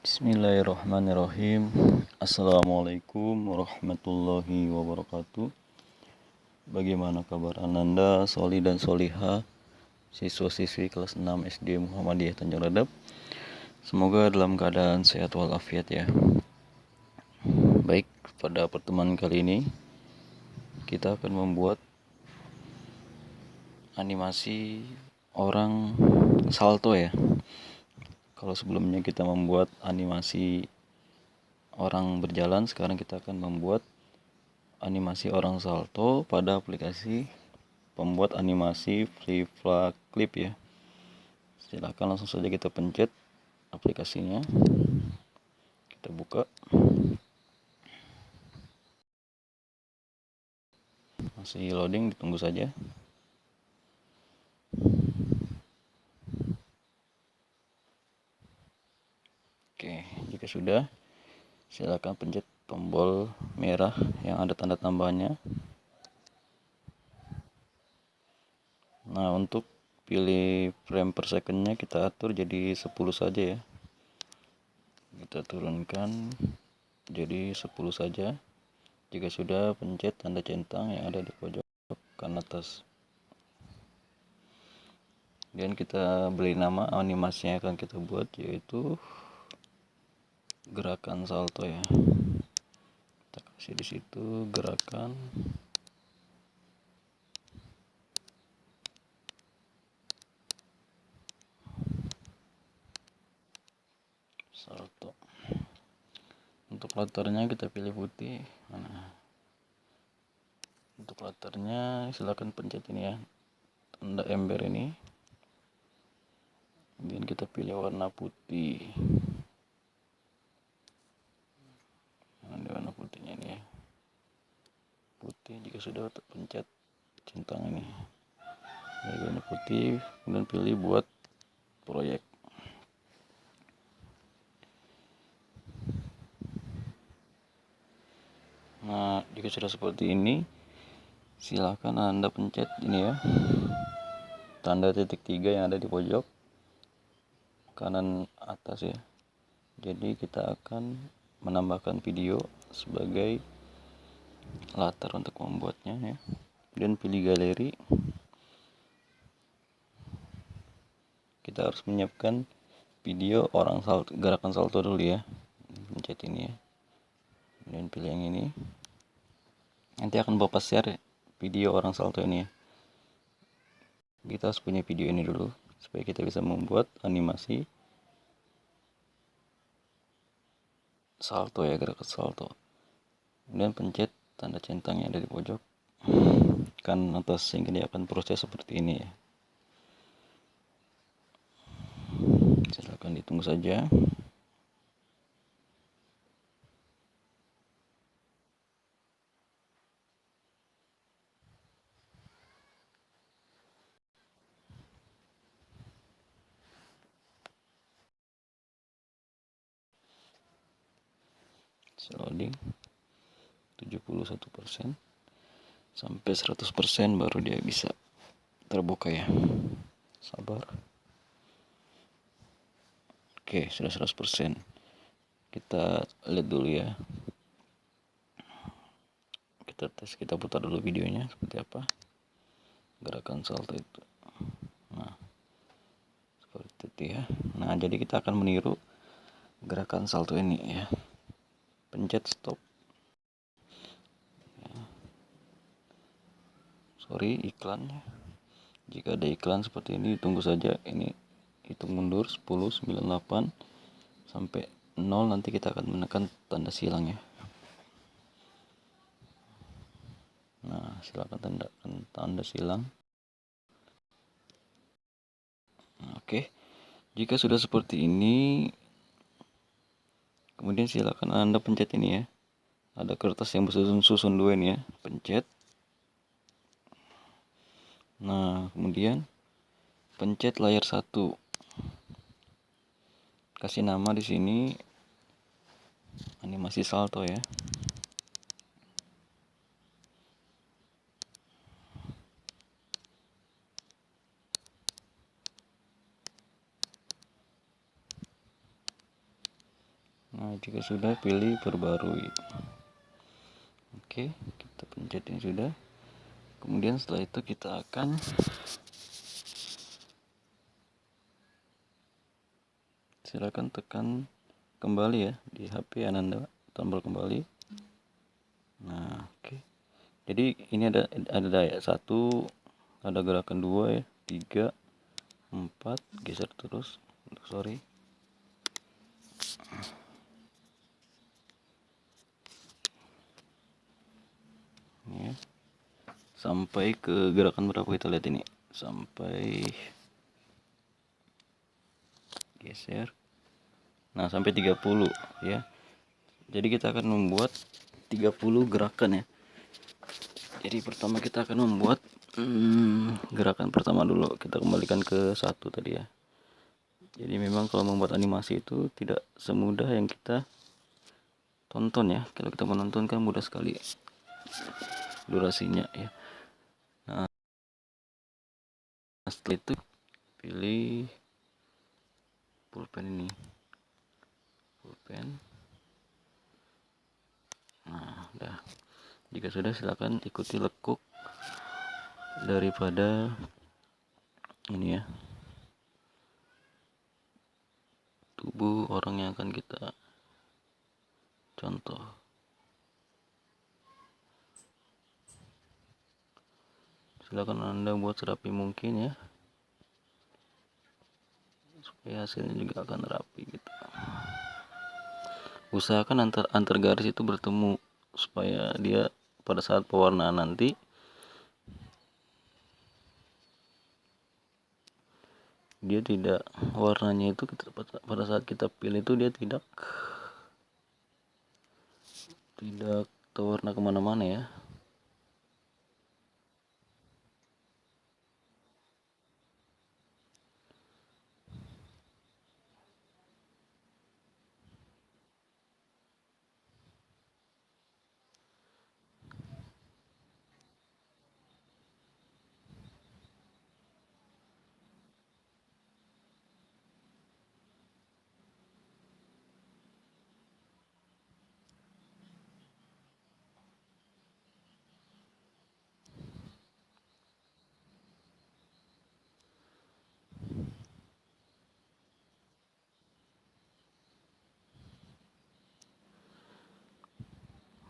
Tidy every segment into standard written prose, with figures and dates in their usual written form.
Bismillahirrahmanirrahim. Assalamualaikum warahmatullahi wabarakatuh. Bagaimana kabar Ananda, Soli dan Soliha, siswa-siswi kelas 6 SD Muhammadiyah Tanjung Redap? Semoga dalam keadaan sehat walafiat ya. Baik, pada pertemuan kali ini kita akan membuat animasi orang salto ya. Kalau sebelumnya kita membuat animasi orang berjalan, sekarang kita akan membuat animasi orang salto pada aplikasi pembuat animasi Flipla Clip ya. Silahkan langsung saja kita pencet aplikasinya, kita buka. Masih loading, ditunggu saja. Oke, jika sudah, silakan pencet tombol merah yang ada tanda tambahnya. Nah, untuk pilih frame per secondnya kita atur jadi 10 saja ya. Kita turunkan jadi 10 saja. Jika sudah, pencet tanda centang yang ada di pojok kanan atas. Dan kita beri nama animasi yang akan kita buat, yaitu gerakan salto ya. Kita kasih di situ gerakan salto. Untuk latarnya kita pilih putih. Nah, untuk latarnya silakan pencet ini ya, tanda ember ini. Kemudian kita pilih warna putih. Nah, di warna putihnya ini ya, putih. Jika sudah, pencet centang ini dari warna putih, kemudian pilih buat proyek. Nah, jika sudah seperti ini, silakan Anda pencet ini ya, tanda titik 3 yang ada di pojok kanan atas ya. Jadi kita akan menambahkan video sebagai latar untuk membuatnya ya. Dan pilih galeri. Kita harus menyiapkan video orang salto, gerakan salto dulu ya. Pencet ini ya. Dan pilih yang ini. Nanti akan Bapak share video orang salto ini ya. Kita harus punya video ini dulu supaya kita bisa membuat animasi salto ya, gerakan salto. Kemudian pencet tanda centang yang ada di pojok kan atas, sehingga dia akan proses seperti ini ya. Silakan ditunggu saja. Loading 71% sampai 100% baru dia bisa terbuka ya. Sabar. Oke, sudah 100%. Kita lihat dulu ya. Kita tes, kita putar dulu videonya seperti apa gerakan salto itu. Nah, seperti itu ya. Nah, jadi kita akan meniru gerakan salto ini ya. Pencet stop. Ya. Sorry, iklannya. Jika ada iklan seperti ini, tunggu saja. Ini hitung mundur 10, 9, 8 sampai 0. Nanti kita akan menekan tanda silang ya. Nah, silakan tandakan tanda silang. Oke, jika sudah seperti ini, kemudian silakan Anda pencet ini ya. Ada kertas yang bersusun-susun dua ini ya, pencet. Nah, kemudian pencet layar 1. Kasih nama di sini animasi salto ya. Nah, jika sudah, pilih perbarui. Oke, kita pencet ini sudah. Kemudian setelah itu kita akan silakan tekan kembali ya di HP Ananda, tombol kembali. Nah, oke. Jadi ini ada daya 1, ada gerakan 2 ya, 3, 4, geser terus. Sorry. Ya. Sampai ke gerakan berapa kita lihat ini? Sampai geser. Nah, sampai 30 ya. Jadi kita akan membuat 30 gerakan ya. Jadi pertama kita akan membuat gerakan pertama dulu. Kita kembalikan ke 1 tadi ya. Jadi memang kalau membuat animasi itu tidak semudah yang kita tonton ya. Kalau kita menonton kan mudah sekali durasinya ya. Nah, setelah itu pilih pulpen ini, pulpen. Nah, udah. Jika sudah, silakan ikuti lekuk daripada ini ya, tubuh orang yang akan kita contoh. Silakan Anda buat serapi mungkin ya, supaya hasilnya juga akan rapi gitu. Usahakan antar garis itu bertemu supaya dia pada saat pewarnaan nanti dia tidak, warnanya itu pada saat kita pilih itu dia tidak terwarna kemana-mana ya.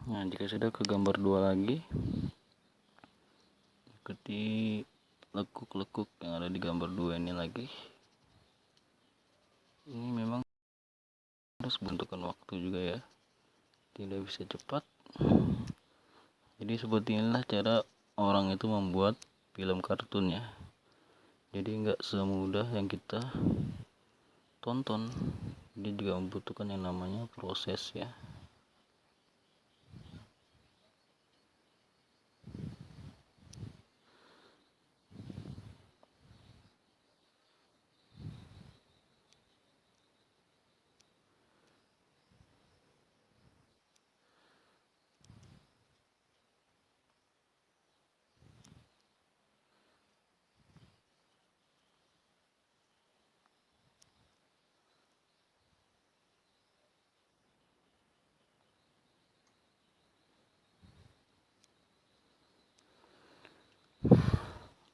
Nah, jika sudah ke gambar 2 lagi, ikuti lekuk-lekuk yang ada di gambar 2 ini lagi. Ini memang harus bentukan waktu juga ya, tidak bisa cepat. Jadi seperti inilah cara orang itu membuat film kartun ya. Jadi nggak semudah yang kita tonton, dia juga membutuhkan yang namanya proses ya.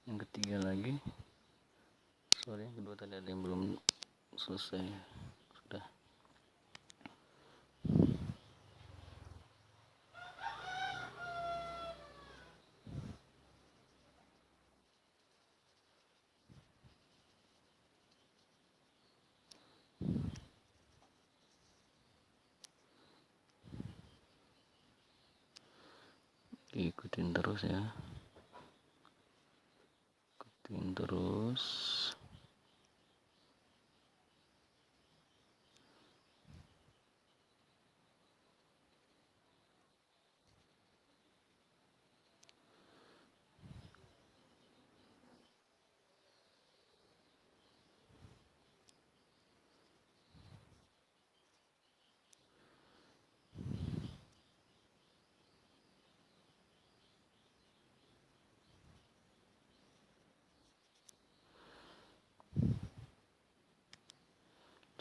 Yang ketiga lagi, sorry, yang kedua tadi ada yang belum selesai. Sudah. Ikutin terus ya, ikutin terus.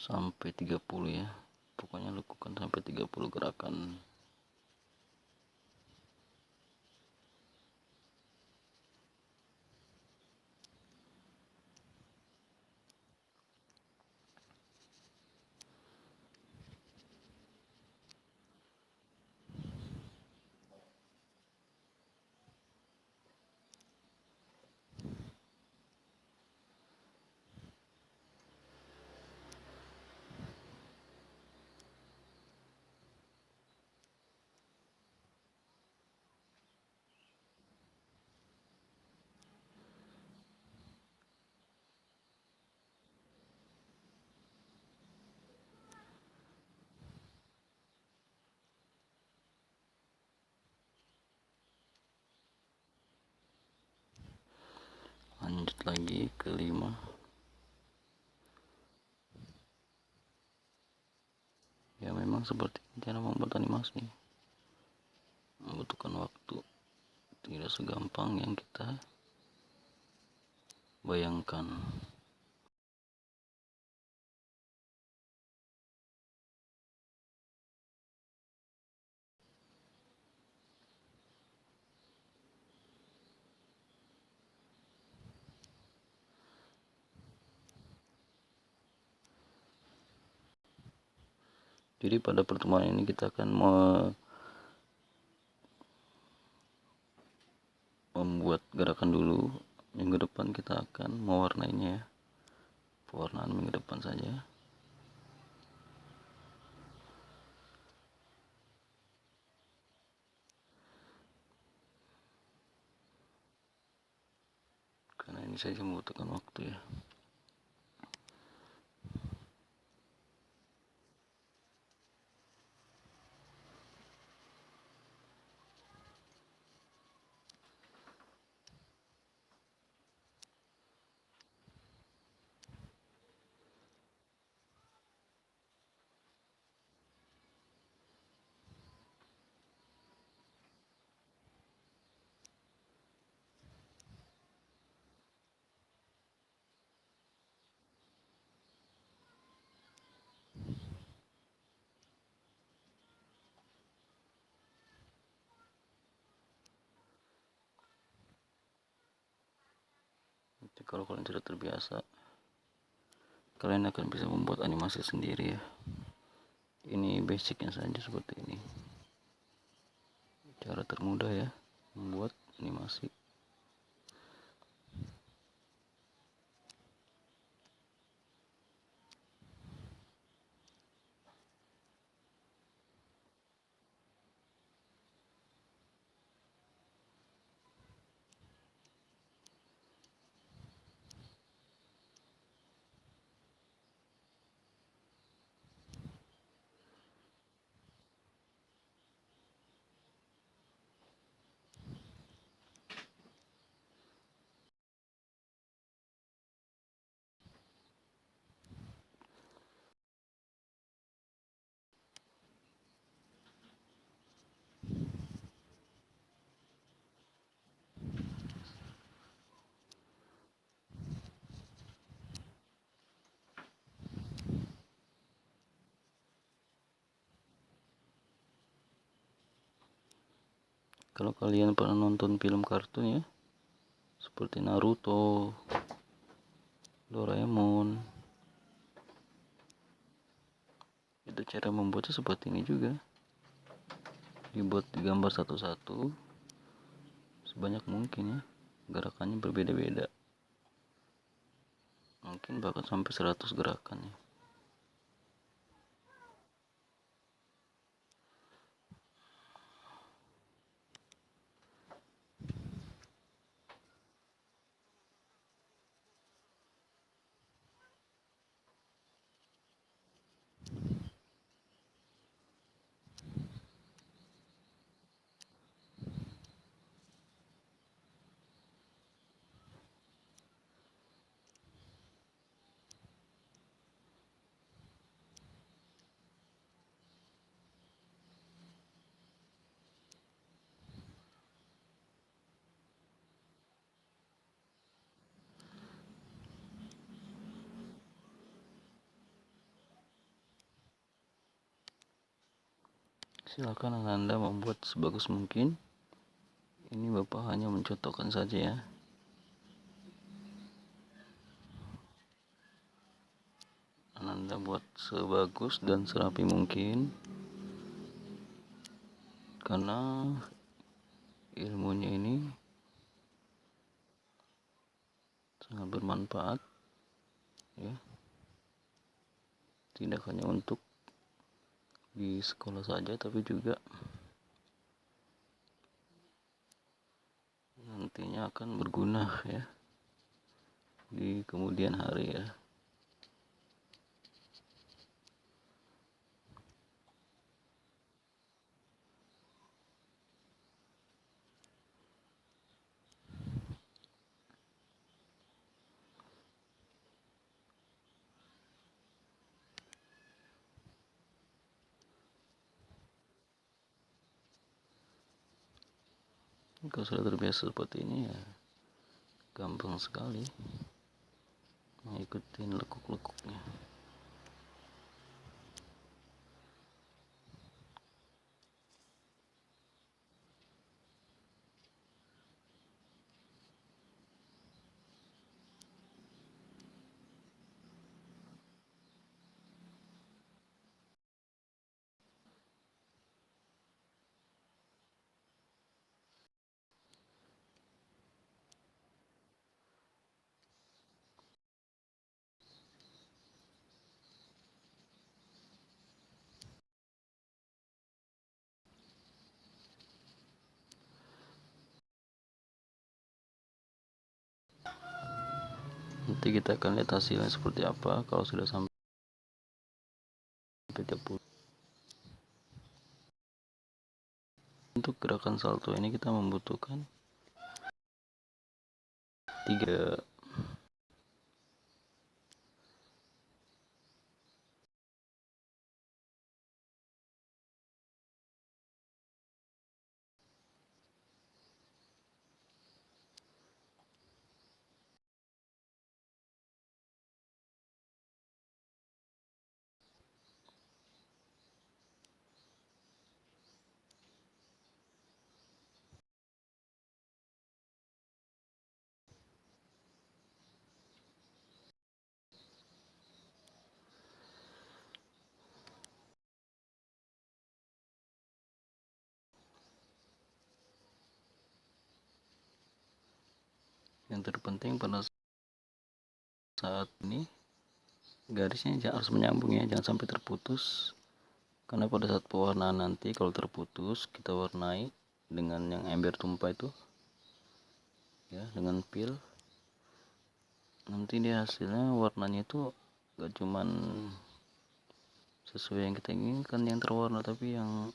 Sampai 30 ya, pokoknya lakukan sampai 30 gerakan. Lanjut lagi ke 5. Ya memang seperti cara membuat animasi membutuhkan waktu, tidak segampang yang kita bayangkan. Jadi pada pertemuan ini kita akan membuat gerakan dulu. Minggu depan kita akan mewarnainya ya. Pewarnaan minggu depan saja. Karena ini saja membutuhkan waktu ya. Jadi kalau kalian sudah terbiasa, kalian akan bisa membuat animasi sendiri ya. Ini basicnya saja seperti ini. Cara termudah ya membuat animasi. Kalau kalian pernah nonton film kartun ya, seperti Naruto, Doraemon, itu cara membuatnya seperti ini juga. Dibuat digambar satu-satu sebanyak mungkin ya. Gerakannya berbeda-beda. Mungkin bahkan sampai 100 gerakan ya. Silakan Anda membuat sebagus mungkin. Ini Bapak hanya mencontohkan saja ya. Anda buat sebagus dan serapi mungkin, karena ilmunya ini sangat bermanfaat ya, tidak hanya untuk di sekolah saja, tapi juga nantinya akan berguna ya di kemudian hari ya. Kalau sudah terbiasa seperti ini ya gampang sekali mengikuti lekuk-lekuknya. Nanti kita akan lihat hasilnya seperti apa kalau sudah sampai 30. Untuk gerakan salto ini kita membutuhkan 3. Yang terpenting pada saat ini garisnya harus menyambung ya, jangan sampai terputus, karena pada saat pewarnaan nanti kalau terputus kita warnai dengan yang ember tumpah itu ya, dengan pil, nanti dia hasilnya warnanya itu gak cuman sesuai yang kita inginkan yang terwarna, tapi yang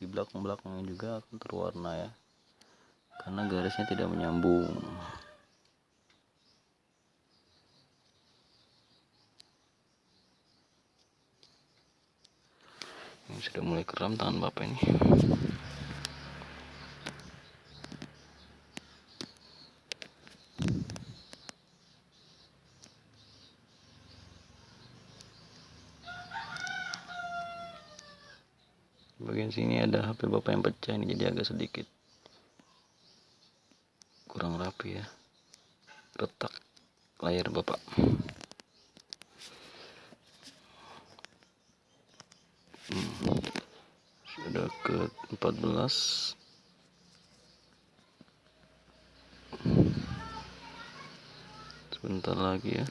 di belakang-belakangnya juga akan terwarna ya, karena garisnya tidak menyambung. Ini sudah mulai kram tangan Bapak ini. Bagian sini ada HP Bapak yang pecah ini, jadi agak sedikit kurang rapi ya retak layar Bapak. Sudah ke 14. Sebentar lagi ya.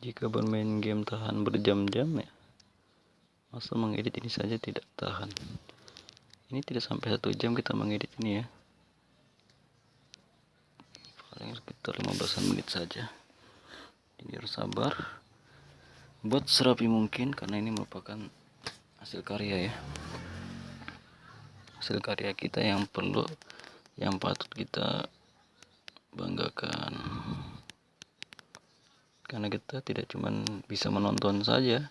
Jika bermain game tahan berjam-jam ya, masa mengedit ini saja tidak tahan. Ini tidak sampai 1 jam kita mengedit ini ya, paling sekitar 15 menit saja. Jadi harus sabar, buat serapi mungkin karena ini merupakan hasil karya ya, hasil karya kita yang patut kita banggakan, karena kita tidak cuma bisa menonton saja,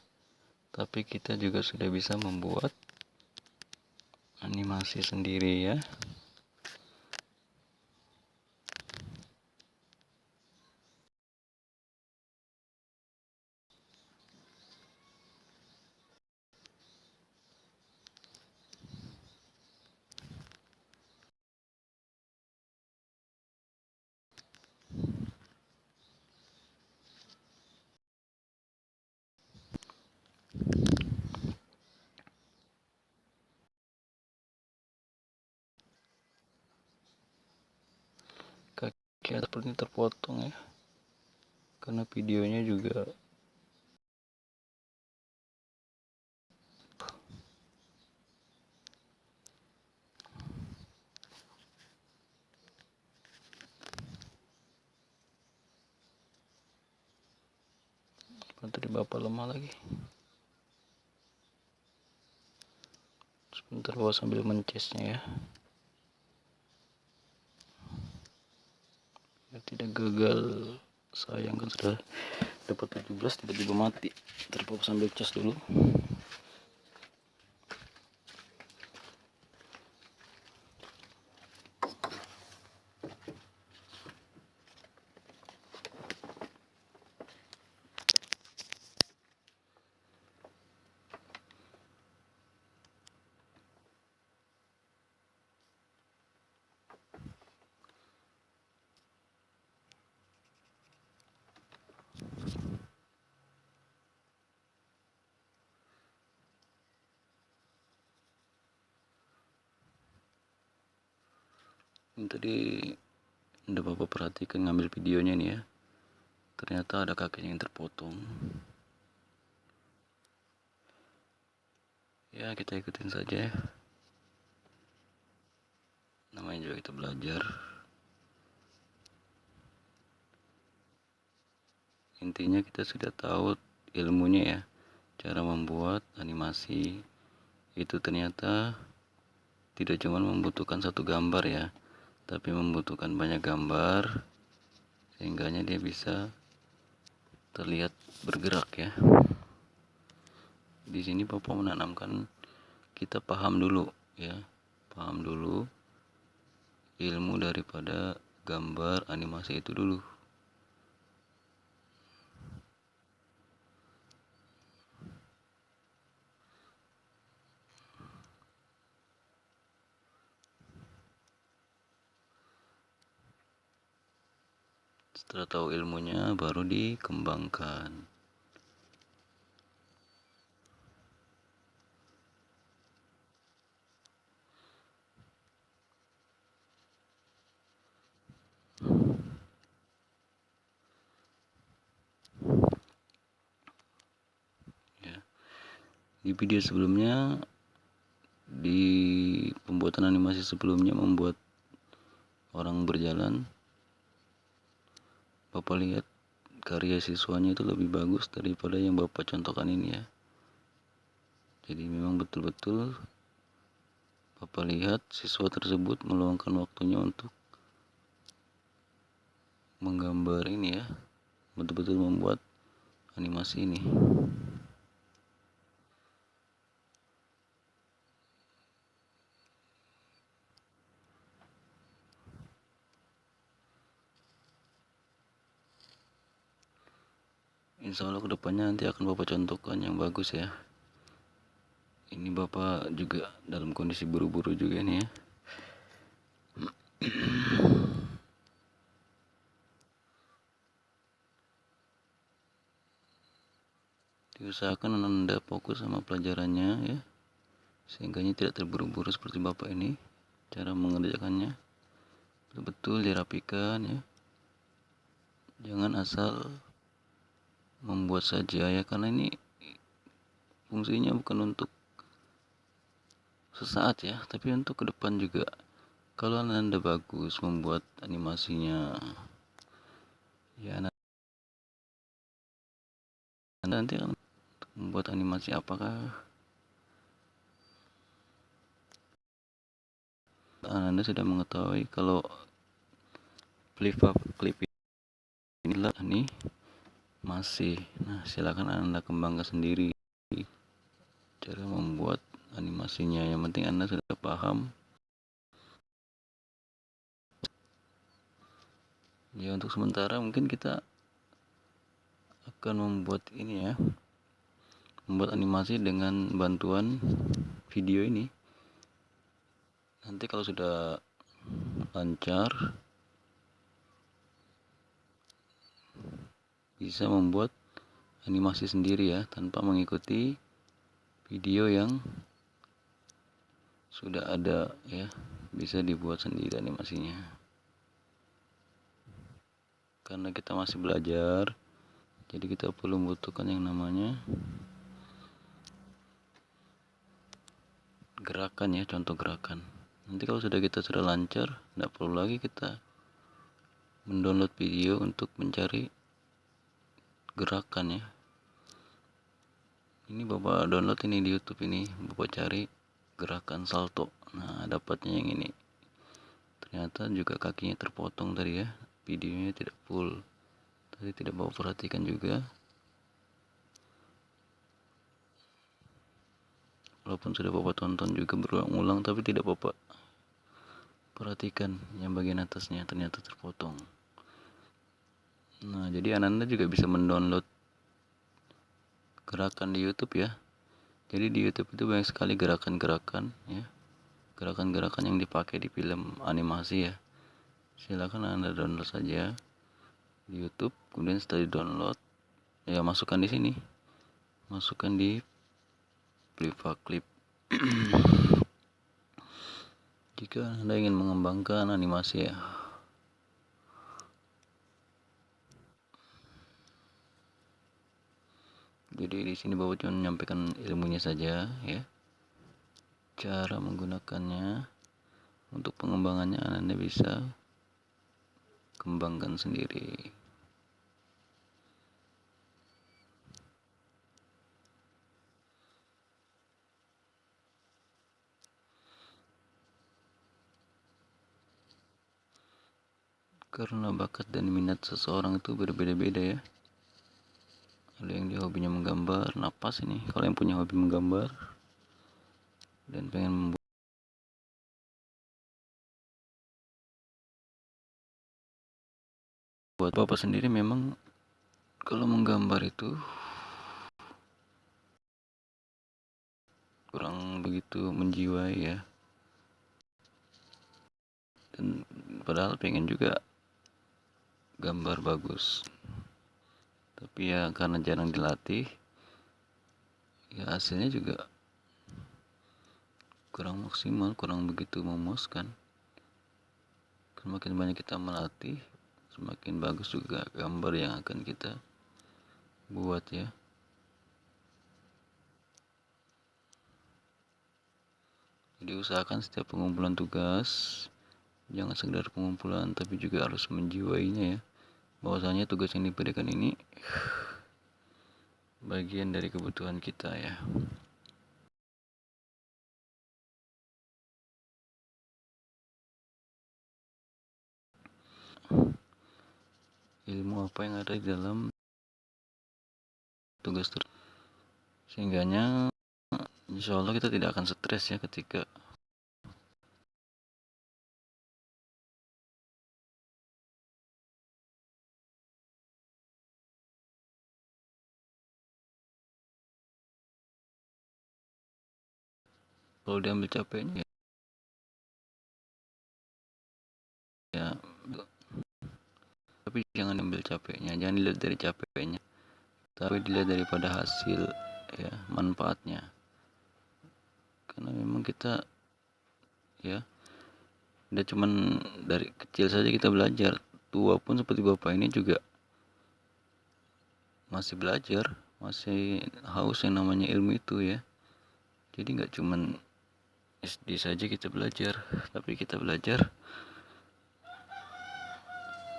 tapi kita juga sudah bisa membuat animasi sendiri ya. Kaki seperti terpotong ya, karena videonya juga baterai bapak lemah lagi. Sebentar bawa sambil mencasnya ya, biar tidak gagal. Sayang kan sudah dapat 17 tiba-tiba mati. Terpaksa sambil cas dulu. Ini tadi udah bapak perhatikan ngambil videonya nih ya, ternyata ada kakinya yang terpotong ya. Kita ikutin saja ya, namanya juga kita belajar. Intinya kita sudah tahu ilmunya ya, cara membuat animasi itu ternyata tidak cuma membutuhkan satu gambar ya, tapi membutuhkan banyak gambar sehingganya dia bisa terlihat bergerak ya. Di sini bapak menanamkan kita paham dulu ya, paham dulu ilmu daripada gambar animasi itu dulu. Setelah tahu ilmunya baru dikembangkan. Ya. Di video sebelumnya, di pembuatan animasi sebelumnya membuat orang berjalan, bapak lihat karya siswanya itu lebih bagus daripada yang bapak contohkan ini ya. Jadi memang betul-betul bapak lihat siswa tersebut meluangkan waktunya untuk menggambar ini ya, betul-betul membuat animasi ini. Insya Allah kedepannya nanti akan bapak contohkan yang bagus ya. Ini bapak juga dalam kondisi buru-buru juga nih ya. Diusahakan anda fokus sama pelajarannya ya, sehingga tidak terburu-buru seperti bapak ini. Cara mengerjakannya betul-betul dirapikan ya, jangan asal membuat saja ya, karena ini fungsinya bukan untuk sesaat ya, tapi untuk ke depan juga. Kalau Anda bagus membuat animasinya, ya Anda nanti akan membuat animasi apakah Anda sudah mengetahui kalau klip inilah ini masih. Nah, silakan Anda kembangkan sendiri cara membuat animasinya. Yang penting Anda sudah paham. Ya, untuk sementara mungkin kita akan membuat ini ya, membuat animasi dengan bantuan video ini. Nanti kalau sudah lancar, bisa membuat animasi sendiri ya, tanpa mengikuti video yang sudah ada ya. Bisa dibuat sendiri animasinya, karena kita masih belajar, jadi kita perlu membutuhkan yang namanya gerakan ya, contoh gerakan. Nanti kalau kita sudah lancar, tidak perlu lagi kita mendownload video untuk mencari gerakan ya. Ini Bapak download ini di YouTube, ini Bapak cari gerakan salto. Nah, dapatnya yang ini. Ternyata juga kakinya terpotong tadi ya, videonya tidak full. Tadi tidak Bapak perhatikan juga. Walaupun sudah Bapak tonton juga berulang-ulang, tapi tidak Bapak perhatikan yang bagian atasnya ternyata terpotong. Nah, jadi Anda juga bisa mendownload gerakan di YouTube ya. Jadi di YouTube itu banyak sekali gerakan-gerakan ya. Gerakan-gerakan yang dipakai di film animasi ya. Silakan Anda download saja di YouTube, kemudian setelah di-download ya masukkan di sini. Masukkan di Clip. Jika Anda ingin mengembangkan animasi ya. Jadi di sini Bapak cuma menyampaikan ilmunya saja ya. Cara menggunakannya untuk pengembangannya Anda bisa kembangkan sendiri. Karena bakat dan minat seseorang itu berbeda-beda ya. Ada yang dia hobinya menggambar, napas ini. Kalau yang punya hobi menggambar dan pengen membuat, Bapak sendiri memang kalau menggambar itu kurang begitu menjiwai ya. Dan padahal pengen juga gambar bagus. Tapi ya karena jarang dilatih, ya hasilnya juga kurang maksimal, kurang begitu memuaskan. Semakin banyak kita melatih, semakin bagus juga gambar yang akan kita buat ya. Jadi usahakan setiap pengumpulan tugas jangan sekedar pengumpulan, tapi juga harus menjiwainya ya. Bahwasanya tugas yang diberikan ini bagian dari kebutuhan kita ya. Ilmu apa yang ada di dalam tugas tersebut, sehingganya insya Allah kita tidak akan stres ya ketika kalau diambil capeknya ya. Tapi jangan ambil capeknya, jangan dilihat dari capeknya, tapi dilihat daripada hasil ya, manfaatnya. Karena memang kita ya udah cuman dari kecil saja kita belajar. Tua pun seperti Bapak ini juga masih belajar, masih haus yang namanya ilmu itu ya. Jadi nggak cuman SD saja kita belajar, tapi kita belajar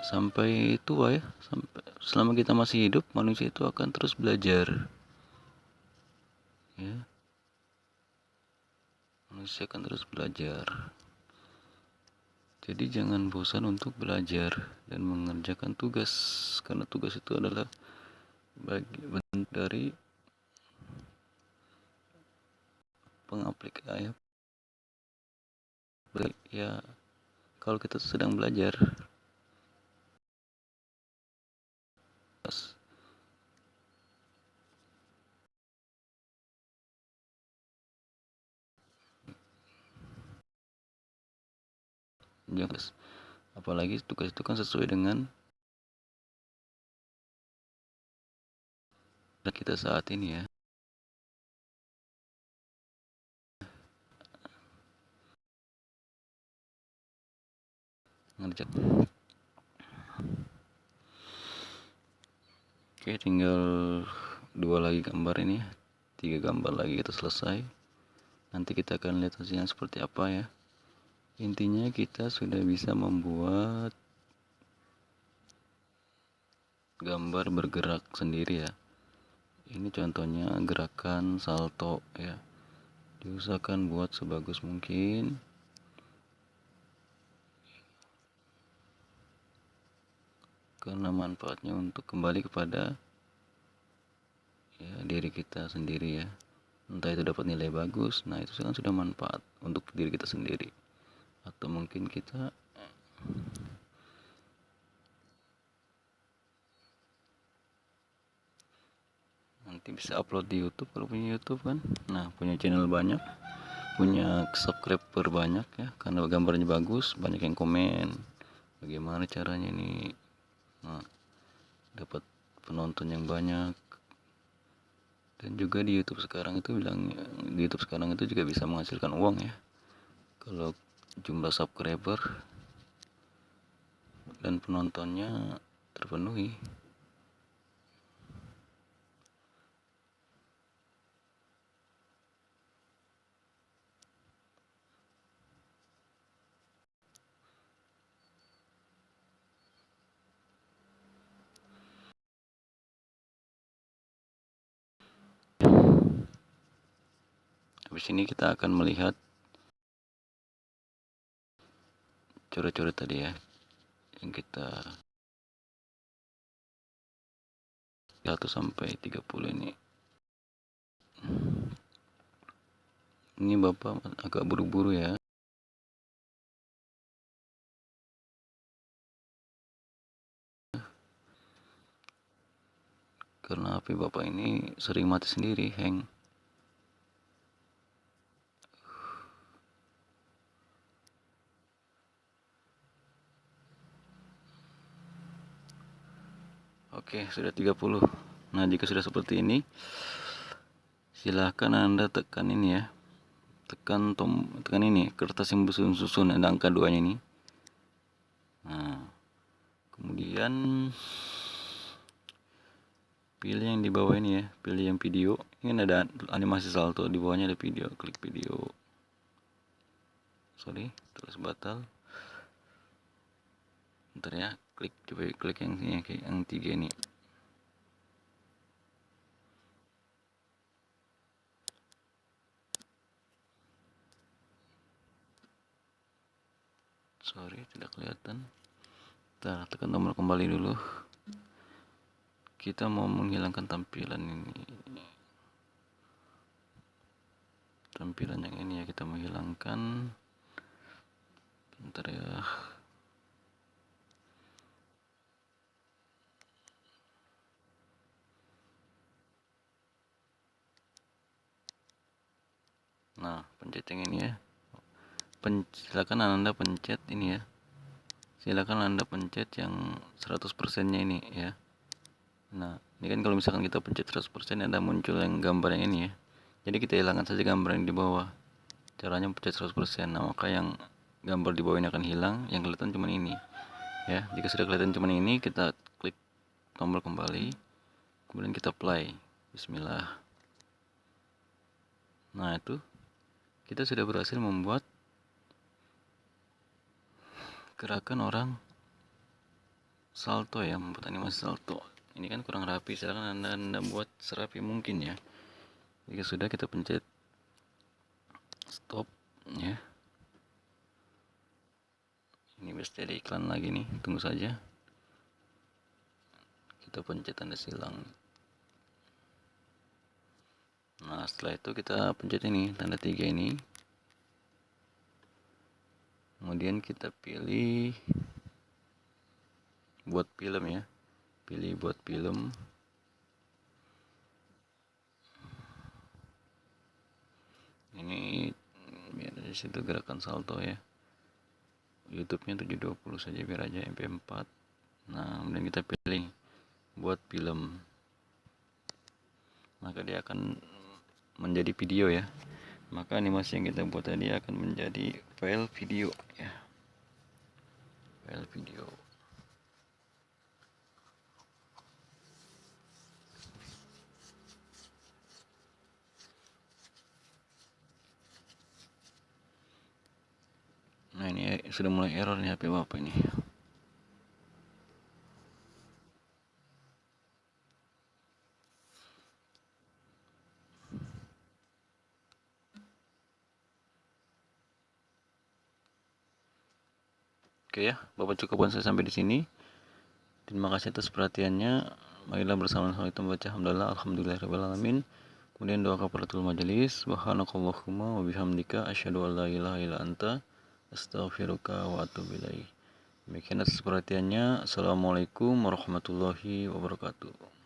sampai tua ya. Sampai selama kita masih hidup, manusia itu akan terus belajar ya. Manusia akan terus belajar. Jadi jangan bosan untuk belajar dan mengerjakan tugas, karena tugas itu adalah bagian dari pengaplikasian ya. Kalau kita sedang belajar, jangan, apalagi tugas itu kan sesuai dengan kita saat ini ya. Ngerjakan. Oke, tinggal 2 lagi gambar ini, 3 gambar lagi kita selesai. Nanti kita akan lihat hasilnya seperti apa ya. Intinya kita sudah bisa membuat gambar bergerak sendiri ya. Ini contohnya gerakan salto ya. Diusahakan buat sebagus mungkin. Karena manfaatnya untuk kembali kepada ya, diri kita sendiri ya. Entah itu dapat nilai bagus, nah itu kan sudah manfaat untuk diri kita sendiri. Atau mungkin kita nanti bisa upload di YouTube kalau punya YouTube kan. Nah, punya channel banyak, punya subscriber banyak ya, karena gambarnya bagus, banyak yang komen. Bagaimana caranya nih? Nah, dapat penonton yang banyak. Dan juga di YouTube sekarang itu juga bisa menghasilkan uang ya. Kalau jumlah subscriber dan penontonnya terpenuhi. Habis ini kita akan melihat coret-coret tadi ya, yang kita 1 sampai 30 ini. Ini Bapak agak buru-buru ya. Karena HP Bapak ini sering mati sendiri, hang. Oke, sudah 30. Nah, jika sudah seperti ini, silahkan Anda tekan ini ya. Tekan ini, kertas yang bersusun-susun, ada angka 2-nya ini. Nah, kemudian pilih yang di bawah ini ya, pilih yang video. Ini ada animasi salto, di bawahnya ada video, klik video. Terus batal. Bentar ya, coba klik yang sini, yang 3 ini. Tidak kelihatan. Kita tekan tombol kembali dulu. Kita mau menghilangkan tampilan ini. Tampilan yang ini ya, kita menghilangkan. Bentar ya. Nah, pencet yang ini ya. Silakan Anda pencet ini ya. Silakan Anda pencet yang 100%-nya ini ya. Nah, ini kan kalau misalkan kita pencet 100% ada muncul yang gambar yang ini ya. Jadi kita hilangkan saja gambar yang di bawah. Caranya pencet 100%. Nah, maka yang gambar di bawah ini akan hilang, yang kelihatan cuma ini. Ya, jika sudah kelihatan cuma ini, kita klik tombol kembali. kemudian kita play. Bismillah. Nah, itu kita sudah berhasil membuat gerakan orang salto ya, membuat animasi salto. Ini kan kurang rapi, silakan anda buat serapi mungkin ya. Jika sudah, kita pencet stop ya. Ini bisa jadi iklan lagi nih, tunggu saja. Kita pencet tanda silang. Nah, setelah itu kita pencet ini tanda 3 ini. Kemudian kita pilih buat film ya. Pilih buat film. Ini biar di situ gerakan salto ya. YouTube-nya 720 saja biar aja MP4. Nah, kemudian kita pilih buat film. Maka dia akan menjadi video ya. Maka animasi yang kita buat tadi akan menjadi file video ya. File video. Nah, ini sudah mulai error nih HP Bapak ini. Oke ya, Bapak cukupkan saya sampai di sini. Terima kasih atas perhatiannya. Marilah bersama-sama kita membaca hamdalah alhamdulillahirabbil alamin. Kemudian doa kafaratul majelis. Subhanakallahumma wa bihamdika asyhadu an la ilaha illa anta astaghfiruka wa atubu ilaik. Demikian atas perhatiannya. Assalamualaikum warahmatullahi wabarakatuh.